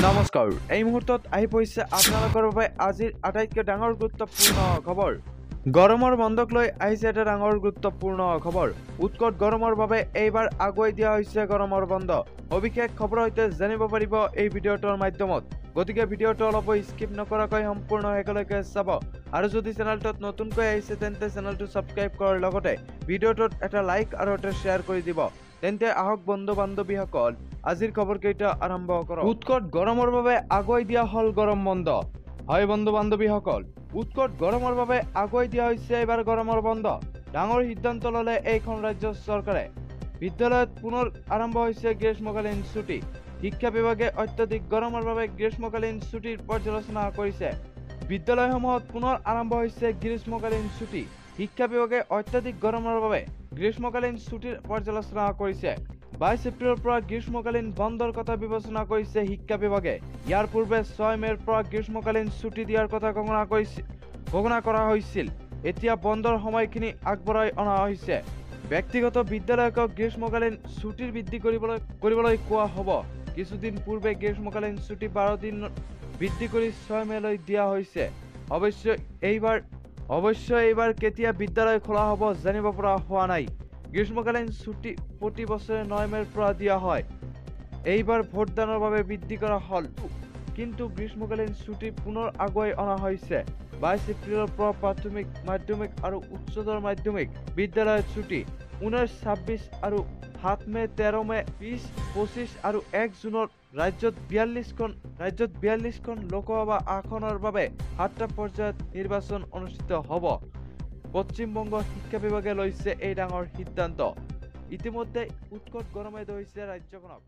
নমস্কাৰ এই মুহূৰ্তত আহি পৰিছে আপোনালোকৰ বাবে আজিৰ আটাইতকৈ ডাঙৰ গুৰুত্বপূৰ্ণ খবৰ গৰমৰ বন্ধক লৈ আহিছে এটা ডাঙৰ গুৰুত্বপূৰ্ণ খবৰ উৎকট গৰমৰ বাবে এইবাৰ আগুৱাই দিয়া হৈছে গৰমৰ বন্ধ অবিশেষ খবৰ সৈতে জানিব পাৰিব এই ভিডিঅ'টোৰ মাধ্যমত গতিকে ভিডিঅ'টো অলপ স্কিপ নকৰাকৈ সম্পূৰ্ণ শেষলৈকে চাব আৰু যদি চেনেলটোত নতুনকৈ আহিছে তেন্তে চেনেলটো সাবস্ক্ৰাইব কৰাৰ লগতে ভিডিঅ'টোত এটা লাইক আৰু এটা শ্বেয়াৰ কৰি দিব তেন্তে আহক বন্ধু বান্ধৱীসকল আজিৰ খবৰকেইটা আৰম্ভ কৰক উৎকট গৰমৰ বাবে আগুৱাই দিয়া হল গৰম বন্ধ হয় বন্ধু বান্ধৱীসকল উৎকট গৰমৰ বাবে আগুৱাই দিয়া হৈছে এবাৰ গৰমৰ বন্ধ ডাঙৰ সিদ্ধান্ত ললে এইখন ৰাজ্য চৰকাৰে বিদ্যালয়ত পুনৰ আৰম্ভ হৈছে গ্ৰীষ্মকালীন ছুটি শিক্ষা বিভাগে অত্যাধিক গৰমৰ বাবে গ্ৰীষ্মকালীন ছুটিৰ পৰ্যালোচনা কৰিছে বিদ্যালয়সমূহত পুনৰ আৰম্ভ হৈছে গ্ৰীষ্মকালীন ছুটি শিক্ষা বিভাগে অত্যাধিক গৰমৰ বাবে গ্ৰীষ্মকালীন ছুটিৰ পৰ্যালোচনা কৰিছে 22 এপ্ৰিলৰ পৰা গ্ৰীষ্মকালীন বন্ধৰ কথা বিবেচনা কৰিছে শিক্ষা বিভাগে ইয়াৰ পূৰ্বে 6 মেৰ পৰা গ্ৰীষ্মকালীন ছুটি দিয়াৰ কথা ঘোষণা কৰা হৈছিল এতিয়া বন্ধৰ সময়খিনি আগবঢ়াই অনা হৈছে ব্যক্তিগত বিদ্যালয়ক গ্ৰীষ্মকালীন ছুটিৰ বৃদ্ধি কৰিবলৈ কোৱা হ'ব কিছুদিন পূৰ্বে গ্ৰীষ্মকালীন ছুটি 12 দিন বৃদ্ধি কৰি 6 মেলৈ দিয়া হৈছে অৱশ্যে এইবাৰ কেতিয়া বিদ্যালয় খোলা হ'ব জানিব পৰা হোৱা নাই গ্ৰীষ্মকালীন ছুটি প্ৰতি বছৰে 9 মেৰ পৰা দিয়া হয় এইবাৰ ভোটদানৰ বাবে বৃদ্ধি কৰা হল কিন্তু গ্ৰীষ্মকালীন ছুটি পুনৰ আগুৱাই অনা হৈছে 22 এপ্ৰিলৰ পৰা প্ৰাথমিক মাধ্যমিক আৰু উচ্চতৰ মাধ্যমিক বিদ্যালয়ত ছুটি 19 26 আৰু 7 মে 13 মে 20 25 আৰু 1 জুনত ৰাজ্যত 42খন লোকসভা আসনৰ বাবে 7টা পৰ্যায়ত নিৰ্বাচন অনুষ্ঠিত হ'ব পশ্চিমবংগ শিক্ষা বিভাগে লৈছে এই ডাঙৰ সিদ্ধান্ত ইতিমধ্যে উৎকট গৰমে ধৰিছে ৰাজ্যখনক